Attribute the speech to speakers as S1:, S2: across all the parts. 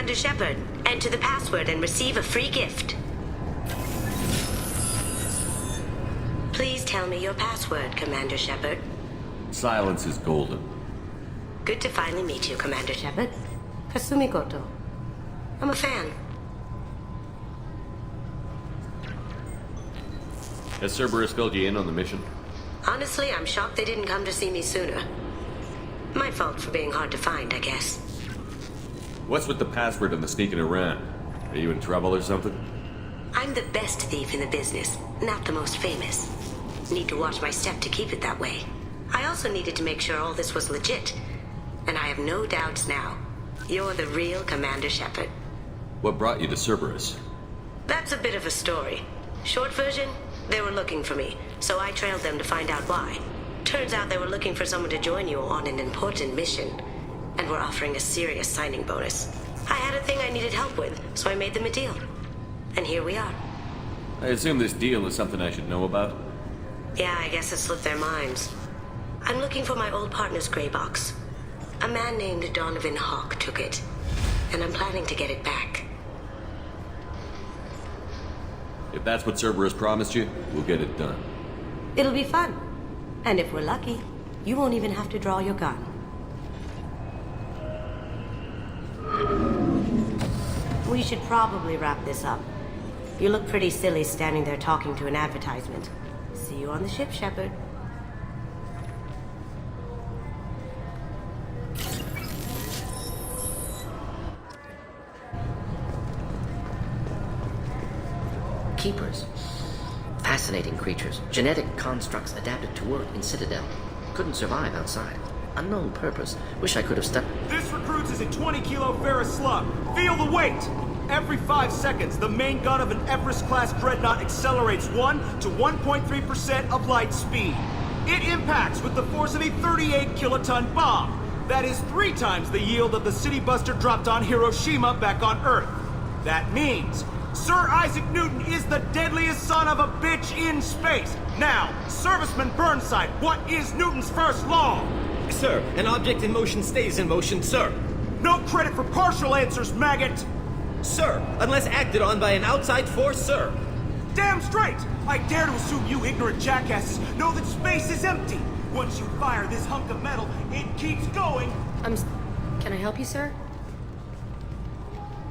S1: Commander Shepard. Enter the password and receive a free gift. Please tell me your password, Commander Shepard.
S2: Silence is golden.
S1: Good to finally meet you, Commander Shepard. Kasumi Goto. I'm a fan.
S2: Has Cerberus filled you in on the mission?
S1: Honestly, I'm shocked they didn't come to see me sooner. My fault for being hard to find, I guess.
S2: What's with the password and the sneaking around? Are you in trouble or something?
S1: I'm the best thief in the business, not the most famous. Need to watch my step to keep it that way. I also needed to make sure all this was legit. And I have no doubts now. You're the real Commander Shepard.
S2: What brought you to Cerberus?
S1: That's a bit of a story. Short version, they were looking for me, so I trailed them to find out why. Turns out they were looking for someone to join you on an important mission, and were offering a serious signing bonus. I had a thing I needed help with, so I made them a deal. And here we are.
S2: I assume this deal is something I should know about?
S1: Yeah, I guess it slipped their minds. I'm looking for my old partner's gray box. A man named Donovan Hawk took it, and I'm planning to get it back.
S2: If that's what Cerberus promised you, we'll get it done.
S1: It'll be fun. And if we're lucky, you won't even have to draw your gun. We should probably wrap this up. You look pretty silly standing there talking to an advertisement. See you on the ship, Shepard.
S3: Keepers. Fascinating creatures. Genetic constructs adapted to work in Citadel. Couldn't survive outside. Unknown purpose. Wish I could have stepped...
S4: This recruits is a 20-kilo ferrous slug. Feel the weight! Every 5 seconds, the main gun of an Everest-class dreadnought accelerates 1 to 1.3% of light speed. It impacts with the force of a 38-kiloton bomb. That is 3 times the yield of the city buster dropped on Hiroshima back on Earth. That means Sir Isaac Newton is the deadliest son of a bitch in space. Now, Serviceman Burnside, what is Newton's first law?
S5: Sir, an object in motion stays in motion, sir.
S4: No credit for partial answers, maggot!
S5: Sir, unless acted on by an outside force, sir.
S4: Damn straight! I dare to assume you ignorant jackasses know that space is empty. Once you fire this hunk of metal, it keeps going.
S6: Can I help you, sir?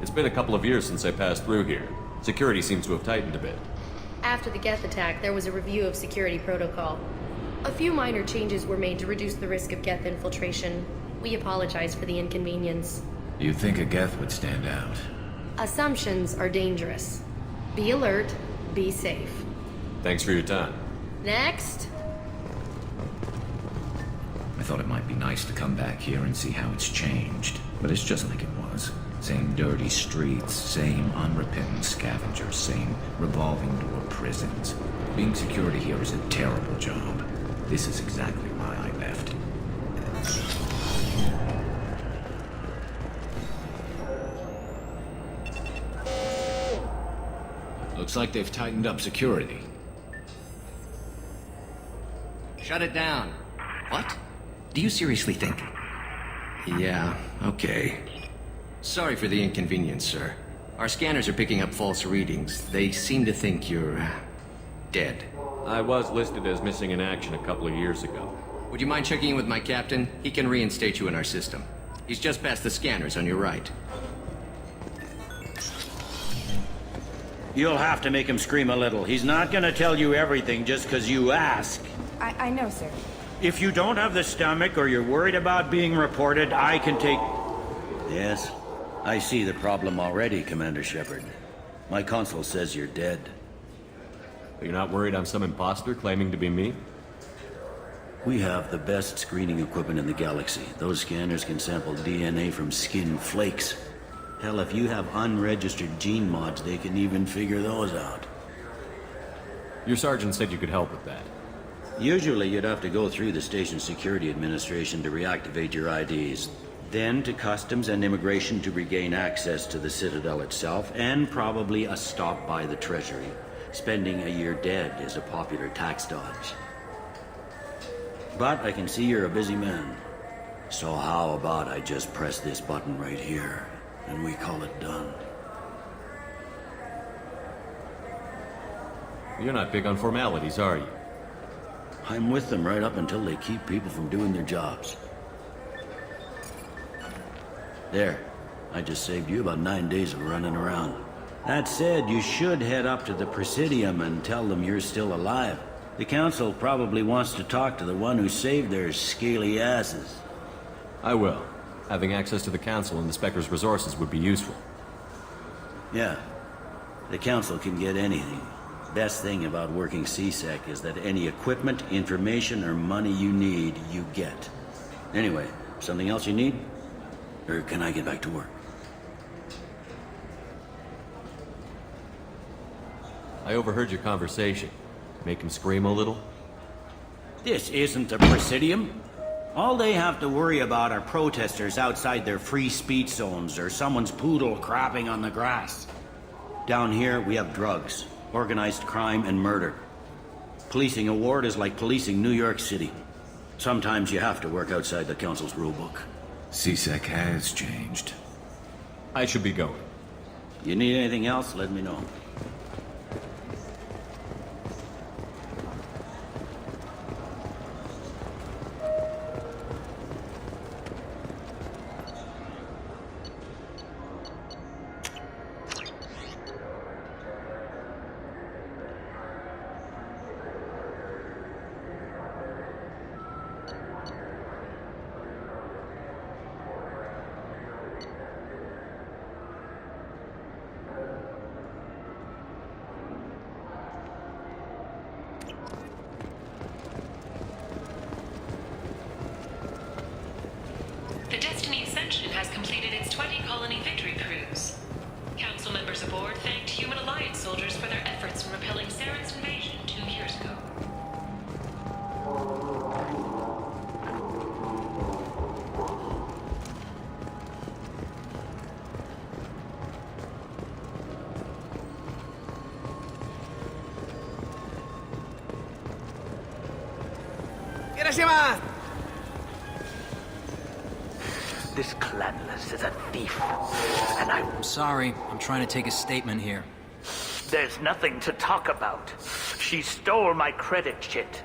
S2: It's been a couple of years since I passed through here. Security seems to have tightened a bit.
S6: After the Geth attack, there was a review of security protocol. A few minor changes were made to reduce the risk of Geth infiltration. We apologize for the inconvenience.
S7: You think a Geth would stand out?
S6: Assumptions are dangerous. Be alert, be safe.
S2: Thanks for your time.
S6: Next!
S7: I thought it might be nice to come back here and see how it's changed. But it's just like it was. Same dirty streets, same unrepentant scavengers, same revolving door prisons. Being security here is a terrible job. This is exactly why I left. Looks like they've tightened up security.
S3: Shut it down. What? Do you seriously think?
S7: Yeah, okay.
S3: Sorry for the inconvenience, sir. Our scanners are picking up false readings. They seem to think you're... dead.
S2: I was listed as missing in action a couple of years ago.
S3: Would you mind checking in with my captain? He can reinstate you in our system. He's just past the scanners on your right.
S8: You'll have to make him scream a little. He's not gonna tell you everything just because you ask.
S9: I know, sir.
S8: If you don't have the stomach or you're worried about being reported, I can take... Yes, I see the problem already, Commander Shepard. My console says you're dead.
S2: You're not worried I'm some imposter claiming to be me?
S8: We have the best screening equipment in the galaxy. Those scanners can sample DNA from skin flakes. Hell, if you have unregistered gene mods, they can even figure those out.
S2: Your sergeant said you could help with that.
S8: Usually you'd have to go through the station security administration to reactivate your IDs. Then to customs and immigration to regain access to the Citadel itself, and probably a stop by the Treasury. Spending a year dead is a popular tax dodge. But I can see you're a busy man. So how about I just press this button right here? and we call it done.
S2: You're not big on formalities, are you?
S8: I'm with them right up until they keep people from doing their jobs. There. I just saved you about 9 days of running around. That said, you should head up to the Presidium and tell them you're still alive. The Council probably wants to talk to the one who saved their scaly asses.
S2: I will. Having access to the Council and the Spectre's resources would be useful.
S8: Yeah. The Council can get anything. Best thing about working CSEC is that any equipment, information, or money you need, you get. Anyway, something else you need? Or can I get back to work?
S2: I overheard your conversation. Make him scream a little?
S8: This isn't the Presidium. All they have to worry about are protesters outside their free speech zones or someone's poodle crapping on the grass. Down here, we have drugs, organized crime, and murder. Policing a ward is like policing New York City. Sometimes you have to work outside the Council's rulebook.
S7: CSEC has changed.
S2: I should be going.
S8: You need anything else, let me know.
S9: The Destiny Ascension has completed its 20-colony victory cruise. Council members aboard thanked Human Alliance soldiers for their efforts in repelling Saren's invasion 2 years ago.
S10: This Clanless is a thief, and I'm
S11: sorry. I'm trying to take a statement here.
S10: There's nothing to talk about. She stole my credit chit.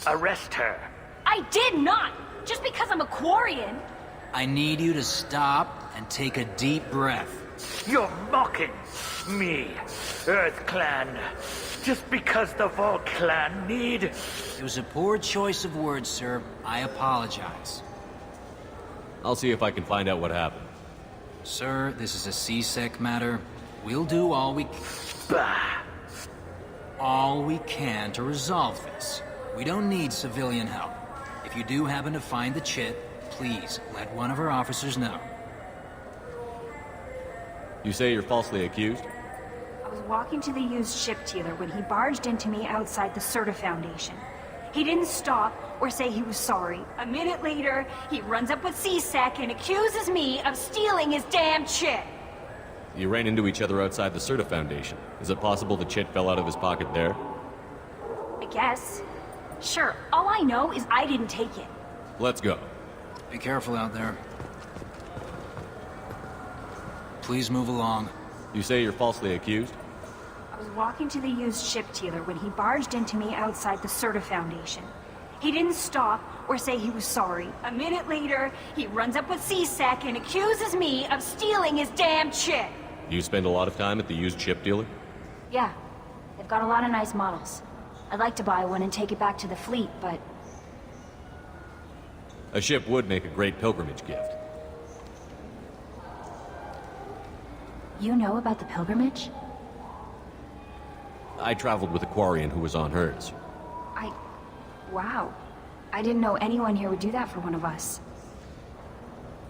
S10: Arrest her.
S12: I did not! Just because I'm a Quarian!
S11: I need you to stop and take a deep breath.
S10: You're mocking me, Earth Clan. Just because the Vault Clan need...
S11: It was a poor choice of words, sir. I apologize.
S2: I'll see if I can find out what happened.
S11: Sir, this is a CSEC matter. We'll do all we can to resolve this. We don't need civilian help. If you do happen to find the chit, please let one of our officers know.
S2: You say you're falsely accused?
S12: I was walking to the used ship dealer when he barged into me outside the Certa Foundation. He didn't stop or say he was sorry. A minute later, he runs up with CSEC and accuses me of stealing his damn chit.
S2: You ran into each other outside the Certa Foundation. Is it possible the chit fell out of his pocket there?
S12: I guess. Sure, all I know is I didn't take it.
S2: Let's go.
S11: Be careful out there. Please move along.
S2: You say you're falsely accused?
S12: I was walking to the used ship dealer when he barged into me outside the Certa Foundation. He didn't stop or say he was sorry. A minute later, he runs up with CSEC and accuses me of stealing his damn chit.
S2: You spend a lot of time at the used ship dealer?
S12: Yeah, they've got a lot of nice models. I'd like to buy one and take it back to the fleet, but...
S2: A ship would make a great pilgrimage gift.
S12: You know about the pilgrimage?
S2: I traveled with a Quarian who was on hers.
S12: Wow. I didn't know anyone here would do that for one of us.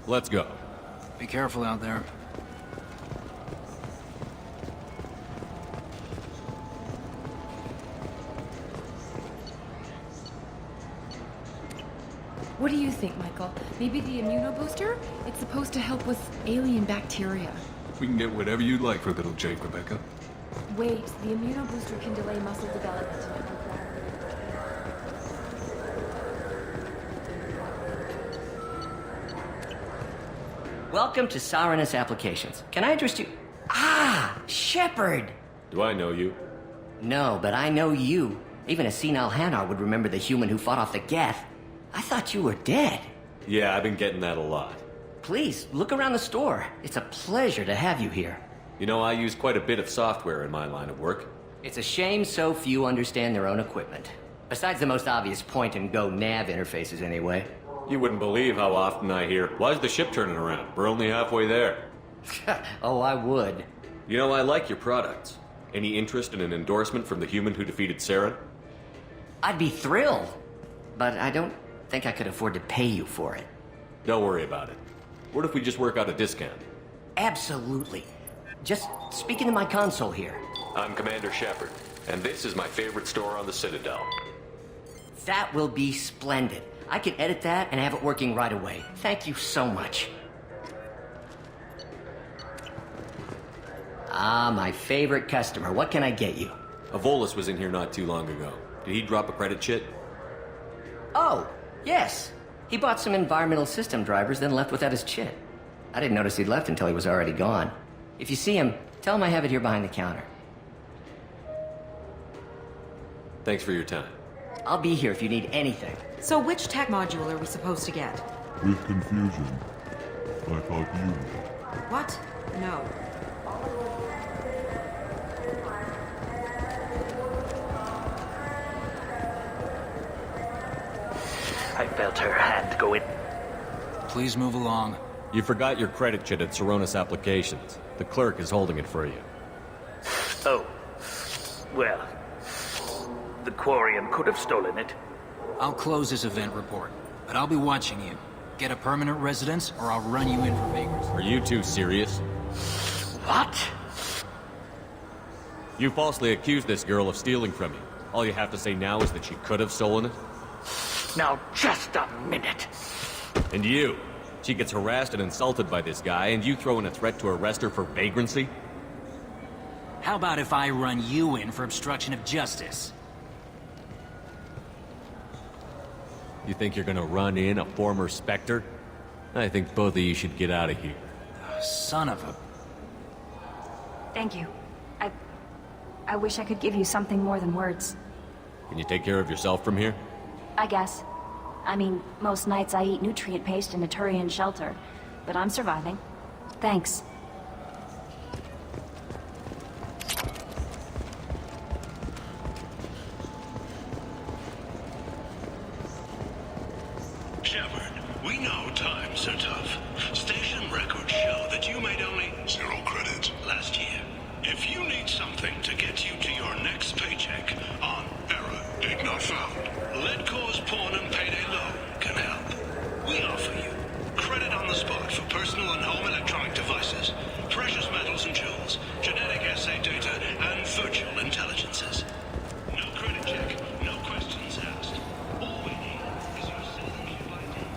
S2: Let's go.
S11: Be careful out there.
S13: What do you think, Michael? Maybe the immunobooster? It's supposed to help with alien bacteria.
S14: We can get whatever you'd like for little Jake, Rebecca.
S13: Wait, the immunobooster can delay muscle development.
S3: Welcome to Sirenus Applications. Can I interest you? Ah, Shepard!
S2: Do I know you?
S3: No, but I know you. Even a senile Hanar would remember the human who fought off the Geth. I thought you were dead.
S2: Yeah, I've been getting that a lot.
S3: Please, look around the store. It's a pleasure to have you here.
S2: You know, I use quite a bit of software in my line of work.
S3: It's a shame so few understand their own equipment. Besides the most obvious point-and-go nav interfaces, anyway.
S2: You wouldn't believe how often I hear, "Why's the ship turning around? We're only halfway there."
S3: Oh, I would.
S2: You know, I like your products. Any interest in an endorsement from the human who defeated Saren?
S3: I'd be thrilled. But I don't think I could afford to pay you for it.
S2: Don't worry about it. What if we just work out a discount?
S3: Absolutely. Just speak into my console here.
S2: I'm Commander Shepard, and this is my favorite store on the Citadel.
S3: That will be splendid. I can edit that and have it working right away. Thank you so much. Ah, my favorite customer. What can I get you?
S2: Avolis was in here not too long ago. Did he drop a credit chit?
S3: Oh, yes. He bought some environmental system drivers, then left without his chit. I didn't notice he'd left until he was already gone. If you see him, tell him I have it here behind the counter.
S2: Thanks for your time.
S3: I'll be here if you need anything.
S15: So which tech module are we supposed to get?
S16: With confusion. I thought you would.
S15: What? No.
S10: I felt her hand go in.
S11: Please move along.
S2: You forgot your credit chit at Sirenus Applications. The clerk is holding it for you.
S10: Oh. Well, the Quarium could have stolen it.
S11: I'll close this event report, but I'll be watching you. Get a permanent residence, or I'll run you in for vagrancy.
S2: Are you two serious?
S10: What?
S2: You falsely accused this girl of stealing from you. All you have to say now is that she could have stolen it?
S10: Now, just a minute.
S2: And you? She gets harassed and insulted by this guy, and you throw in a threat to arrest her for vagrancy?
S11: How about if I run you in for obstruction of justice?
S2: You think you're gonna run in a former Spectre? I think both of you should get out of here.
S11: Son of a...
S12: Thank you. I wish I could give you something more than words.
S2: Can you take care of yourself from here?
S12: I guess. I mean, most nights I eat nutrient paste in a Turian shelter, but I'm surviving. Thanks.
S17: Shepard, we know times are tough. Station records show that you made only 0 credits last year. If you need something to get you to your next paycheck on error, did not found, Lead Cause Pawn and Payday Loan can help. We offer you credit on the spot for personal and home electronic devices, precious metals and jewels, genetic assay data, and virtual intelligences. No credit check, no questions asked. All we need is your citizenship ID.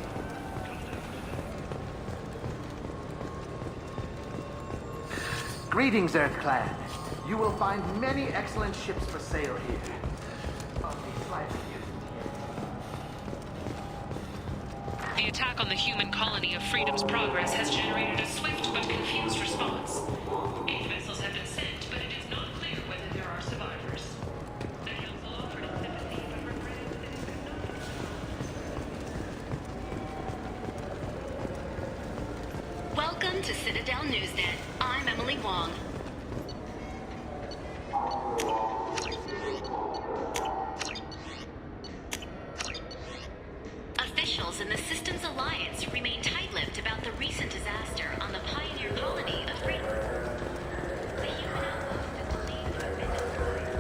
S18: Greetings, Earth Clan. You will find many excellent ships for sale here.
S9: The attack on the human colony of Freedom's Progress has generated a swift but confused response. 8 vessels have been sent, but it is not clear whether there are survivors. The Council offered its sympathy, but regretted that it could not.
S19: Welcome to Citadel Newsnet. I'm Emily Wong. Officials in the Systems Alliance remain tight-lipped about the recent disaster on the pioneer colony of Freedom. The human outpost is believed to have been destroyed.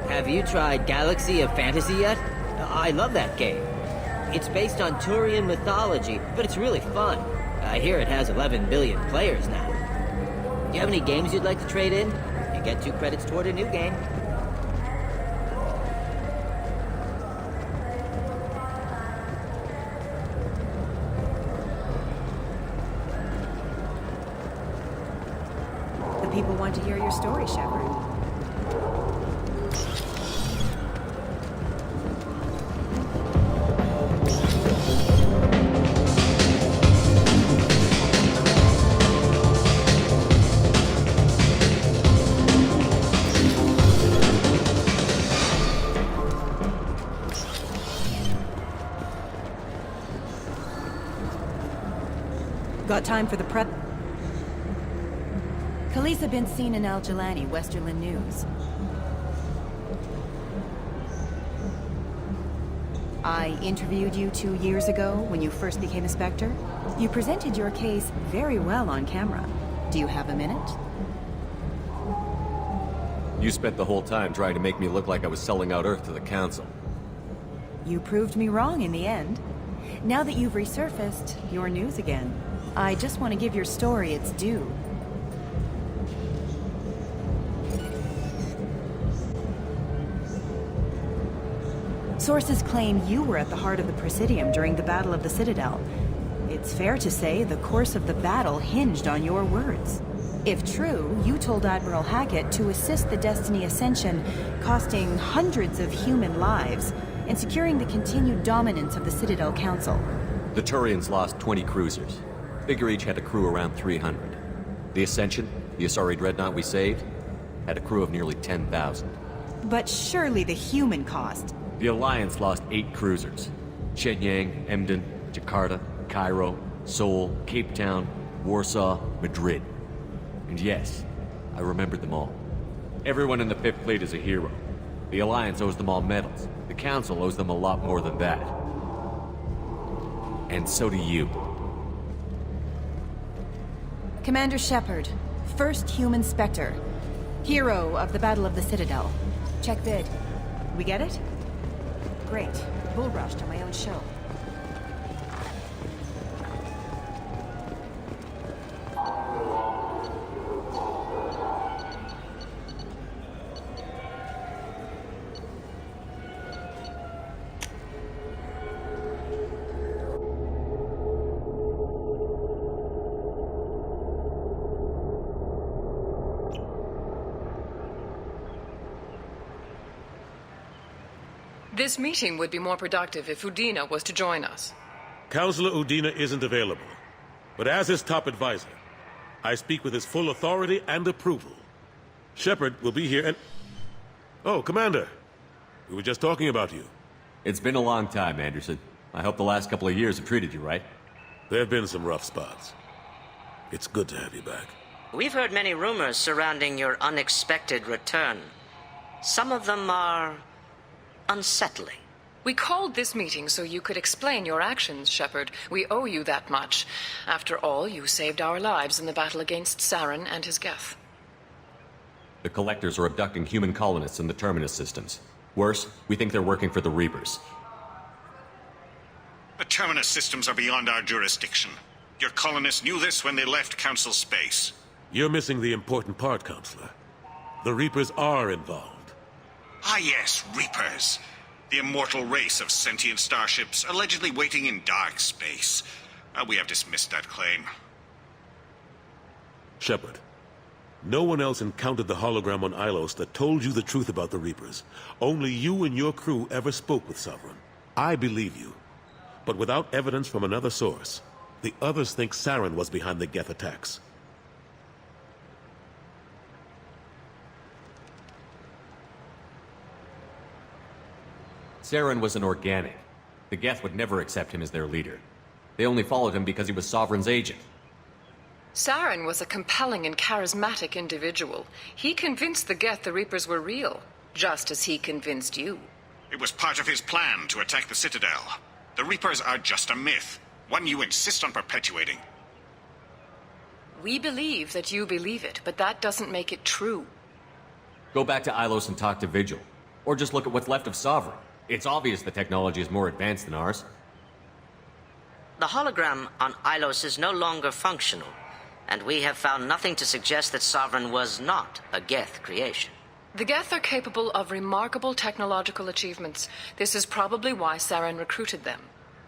S20: Have you tried Galaxy of Fantasy yet? I love that game. It's based on Turian mythology, but it's really fun. I hear it has 11 billion players now. Do you have any games you'd like to trade in? You get 2 credits toward a new game.
S15: The people want to hear your story, Shepard. Got time for the prep? Khaleesa been seen in Al Jalani, Westerland News. I interviewed you 2 years ago when you first became a Spectre. You presented your case very well on camera. Do you have a minute?
S2: You spent the whole time trying to make me look like I was selling out Earth to the Council.
S15: You proved me wrong in the end. Now that you've resurfaced, you're news again. I just want to give your story its due. Sources claim you were at the heart of the Presidium during the Battle of the Citadel. It's fair to say the course of the battle hinged on your words. If true, you told Admiral Hackett to assist the Destiny Ascension, costing hundreds of human lives, and securing the continued dominance of the Citadel Council.
S2: The Turians lost 20 cruisers. Figure each had a crew around 300. The Ascension, the Asari dreadnought we saved, had a crew of nearly 10,000.
S15: But surely the human cost.
S2: The Alliance lost 8 cruisers. Shenyang, Emden, Jakarta, Cairo, Seoul, Cape Town, Warsaw, Madrid. And yes, I remembered them all. Everyone in the Fifth Fleet is a hero. The Alliance owes them all medals. The Council owes them a lot more than that. And so do you.
S15: Commander Shepard, first human Spectre. Hero of the Battle of the Citadel. Check vid. We get it? Great. Bull rushed on my own show.
S9: This meeting would be more productive if Udina was to join us.
S21: Counselor Udina isn't available, but as his top advisor, I speak with his full authority and approval. Shepard will be here and... Oh, Commander. We were just talking about you.
S2: It's been a long time, Anderson. I hope the last couple of years have treated you right.
S21: There have been some rough spots. It's good to have you back.
S1: We've heard many rumors surrounding your unexpected return. Some of them are unsettling.
S9: We called this meeting so you could explain your actions, Shepard. We owe you that much. After all, you saved our lives in the battle against Saren and his Geth.
S2: The Collectors are abducting human colonists in the Terminus systems. Worse, we think they're working for the Reapers.
S22: The Terminus systems are beyond our jurisdiction. Your colonists knew this when they left Council space.
S21: You're missing the important part, Counselor. The Reapers are involved.
S22: Ah yes, Reapers. The immortal race of sentient starships allegedly waiting in dark space. We have dismissed that claim.
S21: Shepard, no one else encountered the hologram on Ilos that told you the truth about the Reapers. Only you and your crew ever spoke with Sovereign. I believe you. But without evidence from another source, the others think Saren was behind the Geth attacks.
S2: Saren was an organic. The Geth would never accept him as their leader. They only followed him because he was Sovereign's agent.
S9: Saren was a compelling and charismatic individual. He convinced the Geth the Reapers were real, just as he convinced you.
S22: It was part of his plan to attack the Citadel. The Reapers are just a myth, one you insist on perpetuating.
S9: We believe that you believe it, but that doesn't make it true.
S2: Go back to Ilos and talk to Vigil. Or just look at what's left of Sovereign. It's obvious the technology is more advanced than ours.
S1: The hologram on Ilos is no longer functional, and we have found nothing to suggest that Sovereign was not a Geth creation.
S9: The Geth are capable of remarkable technological achievements. This is probably why Saren recruited them.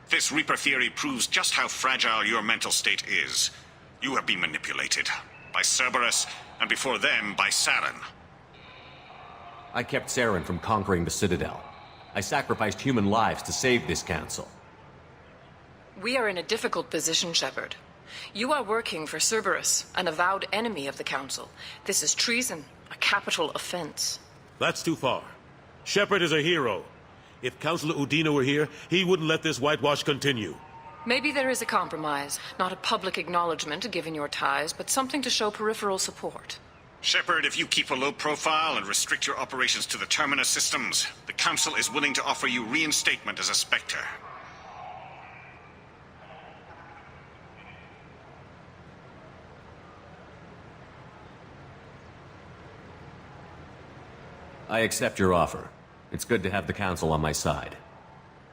S22: This Reaper theory proves just how fragile your mental state is. You have been manipulated. by Cerberus, and before them by Saren.
S2: I kept Saren from conquering the Citadel. I sacrificed human lives to save this council.
S4: We are in a difficult position, Shepard. You are working for Cerberus, an avowed enemy of the Council. This is treason, a capital offense.
S21: That's too far. Shepard is a hero. If Councilor Udina were here, he wouldn't let this whitewash continue.
S4: Maybe there is a compromise. Not a public acknowledgement given your ties, but something to show peripheral support.
S22: Shepard, if you keep a low profile and restrict your operations to the Terminus systems, the Council is willing to offer you reinstatement as a Spectre.
S2: I accept your offer. It's good to have the Council on my side.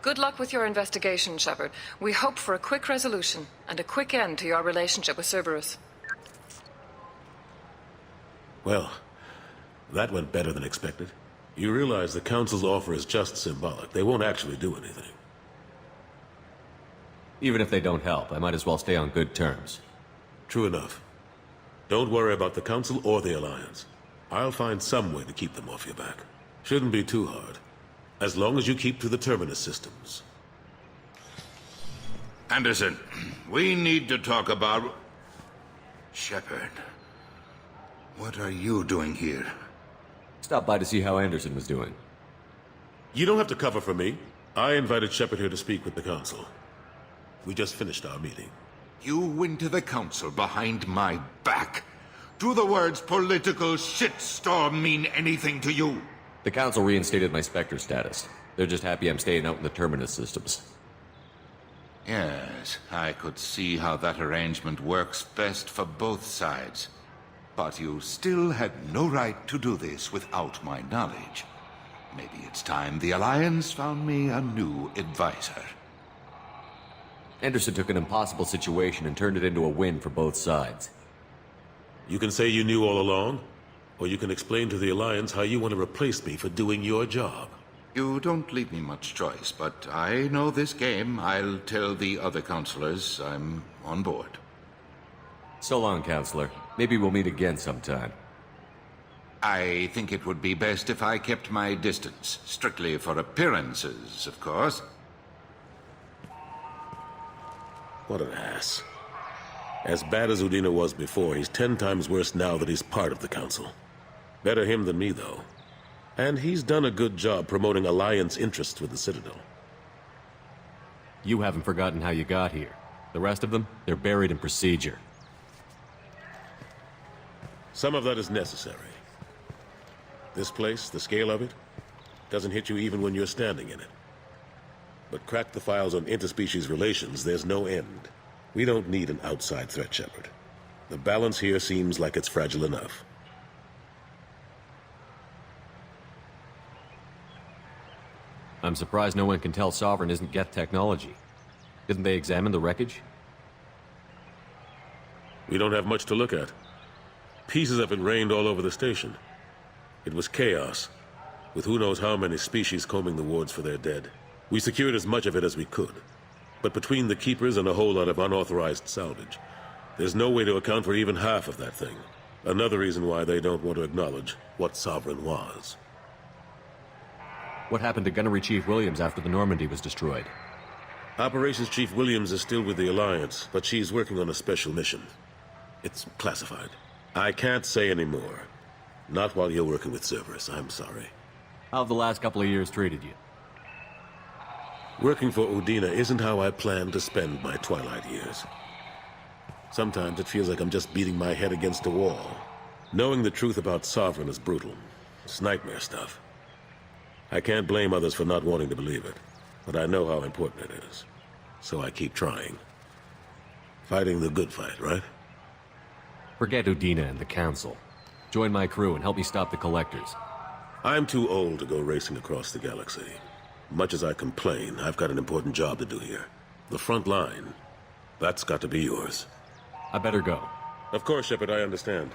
S4: Good luck with your investigation, Shepard. We hope for a quick resolution and a quick end to your relationship with Cerberus.
S21: Well, that went better than expected. You realize the Council's offer is just symbolic. They won't actually do anything.
S2: Even if they don't help, I might as well stay on good terms.
S21: True enough. Don't worry about the Council or the Alliance. I'll find some way to keep them off your back. Shouldn't be too hard. As long as you keep to the Terminus systems.
S5: Anderson, we need to talk about... Shepard. What are you doing here?
S2: Stopped by to see how Anderson was doing.
S21: You don't have to cover for me. I invited Shepard here to speak with the Council. We just finished our meeting.
S5: You went to the Council behind my back. Do the words political shitstorm mean anything to you?
S2: The Council reinstated my Spectre status. They're just happy I'm staying out in the Terminus systems.
S5: Yes, I could see how that arrangement works best for both sides. But you still had no right to do this without my knowledge. Maybe it's time the Alliance found me a new advisor.
S2: Anderson took an impossible situation and turned it into a win for both sides.
S21: You can say you knew all along, or you can explain to the Alliance how you want to replace me for doing your job.
S5: You don't leave me much choice, but I know this game. I'll tell the other counselors I'm on board.
S2: So long, Counselor. Maybe we'll meet again sometime.
S5: I think it would be best if I kept my distance. Strictly for appearances, of course.
S21: What an ass. As bad as Udina was before, he's 10 times worse now that he's part of the Council. Better him than me, though. And he's done a good job promoting Alliance interests with the Citadel.
S2: You haven't forgotten how you got here. The rest of them, they're buried in procedure.
S21: Some of that is necessary. This place, the scale of it, doesn't hit you even when you're standing in it. But crack the files on interspecies relations, there's no end. We don't need an outside threat, Shepard. The balance here seems like it's fragile enough.
S2: I'm surprised no one can tell Sovereign isn't Geth technology. Didn't they examine the wreckage?
S21: We don't have much to look at. Pieces of it rained all over the station. It was chaos, with who knows how many species combing the wards for their dead. We secured as much of it as we could. But between the Keepers and a whole lot of unauthorized salvage, there's no way to account for even half of that thing. Another reason why they don't want to acknowledge what Sovereign was.
S2: What happened to Gunnery Chief Williams after the Normandy was destroyed?
S21: Operations Chief Williams is still with the Alliance, but she's working on a special mission. It's classified. I can't say any more. Not while you're working with Cerberus, I'm sorry.
S2: How have the last couple of years treated you?
S21: Working for Udina isn't how I plan to spend my twilight years. Sometimes it feels like I'm just beating my head against a wall. Knowing the truth about Sovereign is brutal. It's nightmare stuff. I can't blame others for not wanting to believe it, but I know how important it is. So I keep trying. Fighting the good fight, right?
S2: Forget Udina and the Council. Join my crew and help me stop the Collectors.
S21: I'm too old to go racing across the galaxy. Much as I complain, I've got an important job to do here. The front line. That's got to be yours.
S2: I better go.
S21: Of course, Shepard, I understand.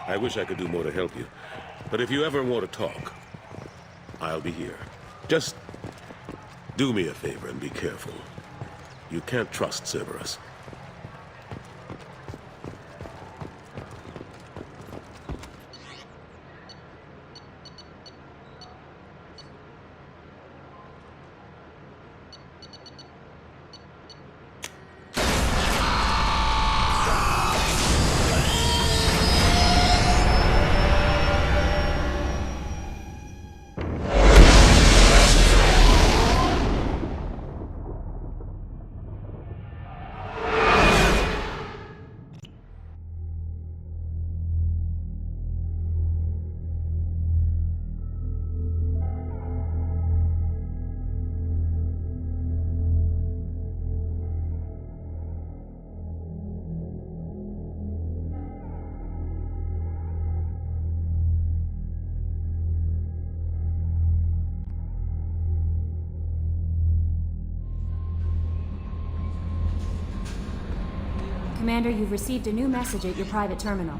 S21: I wish I could do more to help you. But if you ever want to talk, I'll be here. Just do me a favor and be careful. You can't trust Cerberus.
S6: Commander, you've received a new message at your private terminal.